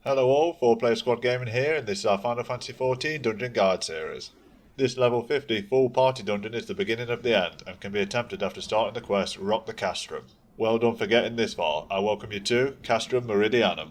Hello all, 4-Player Squad Gaming here, and this is our Final Fantasy XIV Dungeon Guide series. This level 50 full party dungeon is the beginning of the end, and can be attempted after starting the quest Rock the Castrum. Well done for getting this far. I welcome you to Castrum Meridianum.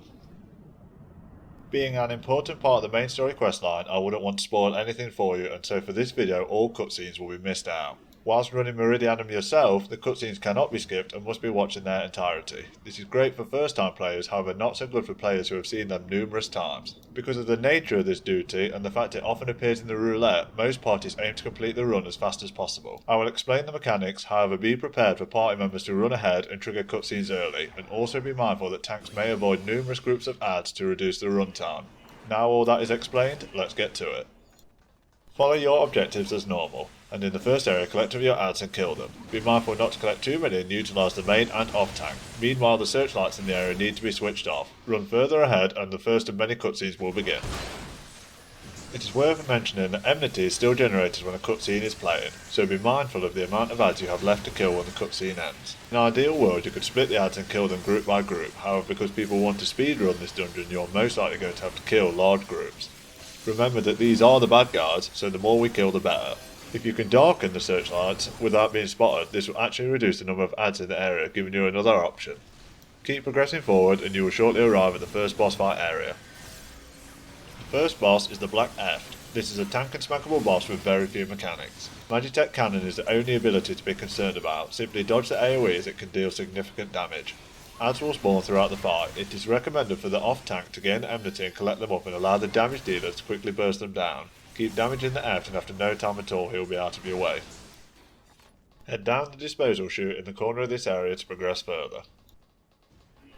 Being an important part of the main story questline, I wouldn't want to spoil anything for you, and so for this video all cutscenes will be missed out. Whilst running Meridianum yourself, the cutscenes cannot be skipped and must be watched in their entirety. This is great for first time players, however not so good for players who have seen them numerous times. Because of the nature of this duty and the fact it often appears in the roulette, most parties aim to complete the run as fast as possible. I will explain the mechanics, however be prepared for party members to run ahead and trigger cutscenes early, and also be mindful that tanks may avoid numerous groups of adds to reduce the run time. Now all that is explained, let's get to it. Follow your objectives as normal, and in the first area collect all your adds and kill them. Be mindful not to collect too many and utilise the main and off tank. Meanwhile the searchlights in the area need to be switched off. Run further ahead and the first of many cutscenes will begin. It is worth mentioning that enmity is still generated when a cutscene is playing, so be mindful of the amount of adds you have left to kill when the cutscene ends. In an ideal world you could split the adds and kill them group by group, however because people want to speedrun this dungeon you are most likely going to have to kill large groups. Remember that these are the bad guys, so the more we kill the better. If you can darken the searchlights without being spotted, this will actually reduce the number of adds in the area, giving you another option. Keep progressing forward and you will shortly arrive at the first boss fight area. The first boss is the Black Eft. This is a tank and smackable boss with very few mechanics. Magitek Cannon is the only ability to be concerned about. Simply dodge the AoE as it can deal significant damage. Adds will spawn throughout the fight. It is recommended for the off tank to gain enmity and collect them up and allow the damage dealer to quickly burst them down. Keep damaging the Eft and after no time at all he will be out of your way. Head down the disposal chute in the corner of this area to progress further.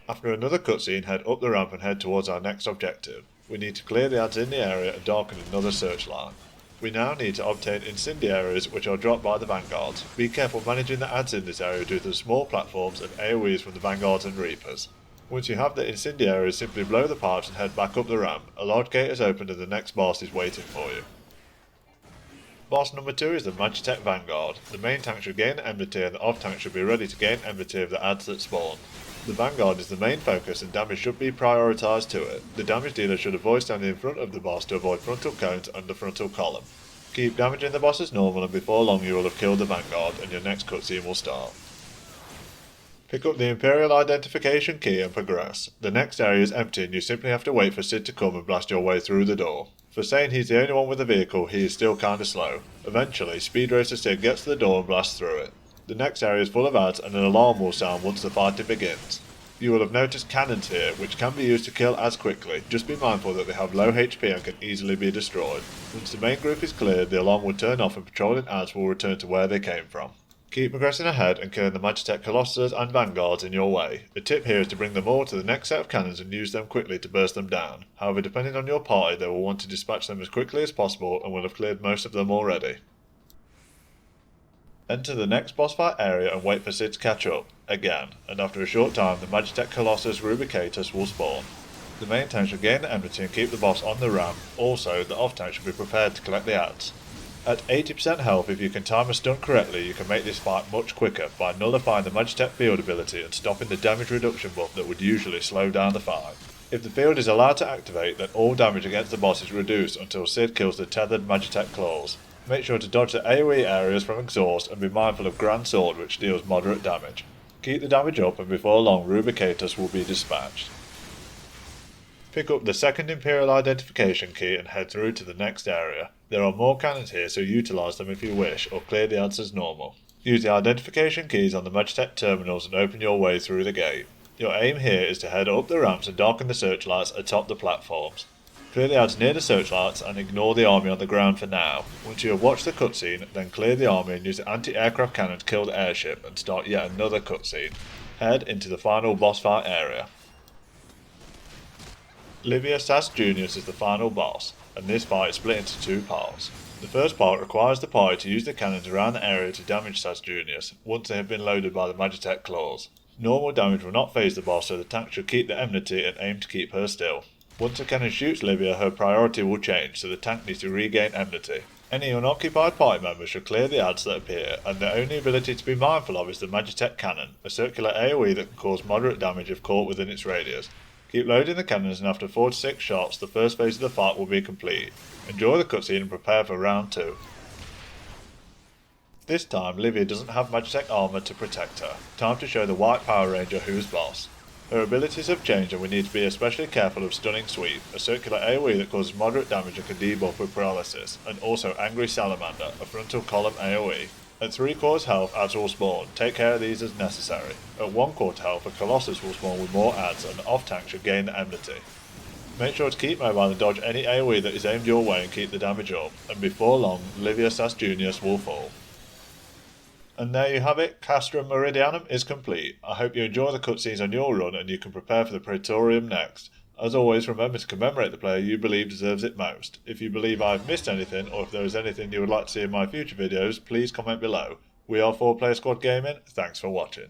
After another cutscene, head up the ramp and head towards our next objective. We need to clear the adds in the area and darken another searchlight. We now need to obtain incendiaries which are dropped by the Vanguards. Be careful managing the adds in this area due to the small platforms and AoEs from the Vanguards and Reapers. Once you have the incendiaries, simply blow the pipes and head back up the ramp. A large gate is opened and the next boss is waiting for you. Boss number 2 is the Magitek Vanguard. The main tank should gain enmity and the off tank should be ready to gain enmity of the adds that spawn. The Vanguard is the main focus and damage should be prioritised to it. The damage dealer should avoid standing in front of the boss to avoid frontal cones and the frontal column. Keep damaging the boss as normal and before long you will have killed the Vanguard and your next cutscene will start. Pick up the Imperial Identification Key and progress. The next area is empty and you simply have to wait for Sid to come and blast your way through the door. For saying he's the only one with a vehicle, he is still kinda slow. Eventually, Speed Racer Sid gets to the door and blasts through it. The next area is full of adds and an alarm will sound once the fighting begins. You will have noticed cannons here, which can be used to kill adds quickly. Just be mindful that they have low HP and can easily be destroyed. Once the main group is cleared, the alarm will turn off and patrolling adds will return to where they came from. Keep progressing ahead and killing the Magitek Colossus and Vanguards in your way. The tip here is to bring them all to the next set of cannons and use them quickly to burst them down. However, depending on your party, they will want to dispatch them as quickly as possible and will have cleared most of them already. Enter the next boss fight area and wait for Sid to catch up, again, and after a short time the Magitek Colossus Rubricatus will spawn. The main tank should gain the enmity and keep the boss on the ramp. Also, the off tank should be prepared to collect the adds. At 80% health, if you can time a stun correctly, you can make this fight much quicker by nullifying the Magitek field ability and stopping the damage reduction buff that would usually slow down the fight. If the field is allowed to activate, then all damage against the boss is reduced until Sid kills the tethered Magitek claws. Make sure to dodge the AoE areas from exhaust and be mindful of Grand Sword which deals moderate damage. Keep the damage up and before long Rubricatus will be dispatched. Pick up the second Imperial Identification Key and head through to the next area. There are more cannons here so utilise them if you wish or clear the adds as normal. Use the identification keys on the Magitek terminals and open your way through the gate. Your aim here is to head up the ramps and darken the searchlights atop the platforms. Clear the adds near the searchlights and ignore the army on the ground for now. Once you have watched the cutscene, then clear the army and use the anti-aircraft cannon to kill the airship and start yet another cutscene. Head into the final boss fight area. Livia Sas Junius is the final boss, and this fight is split into two parts. The first part requires the party to use the cannons around the area to damage Sas Junius, once they have been loaded by the Magitek claws. Normal damage will not phase the boss, so the tank should keep the enmity and aim to keep her still. Once a cannon shoots Livia, her priority will change, so the tank needs to regain enmity. Any unoccupied party members should clear the adds that appear, and the only ability to be mindful of is the Magitek Cannon, a circular AoE that can cause moderate damage if caught within its radius. Keep loading the cannons and after 4 to 6 shots the first phase of the fight will be complete. Enjoy the cutscene and prepare for round 2. This time Livia doesn't have Magitek armor to protect her. Time to show the White Power Ranger who's boss. Her abilities have changed and we need to be especially careful of Stunning Sweep, a circular AoE that causes moderate damage and can debuff with paralysis, and also Angry Salamander, a frontal column AoE. At 3/4 health, adds will spawn. Take care of these as necessary. At 1/4 health, a Colossus will spawn with more adds and off tank should gain the enmity. Make sure to keep mobile and dodge any AoE that is aimed your way and keep the damage up, and before long, Livia Sas Junius will fall. And there you have it, Castrum Meridianum is complete. I hope you enjoy the cutscenes on your run and you can prepare for the Praetorium next. As always, remember to commemorate the player you believe deserves it most. If you believe I've missed anything, or if there is anything you would like to see in my future videos, please comment below. We are 4Player Squad Gaming, thanks for watching.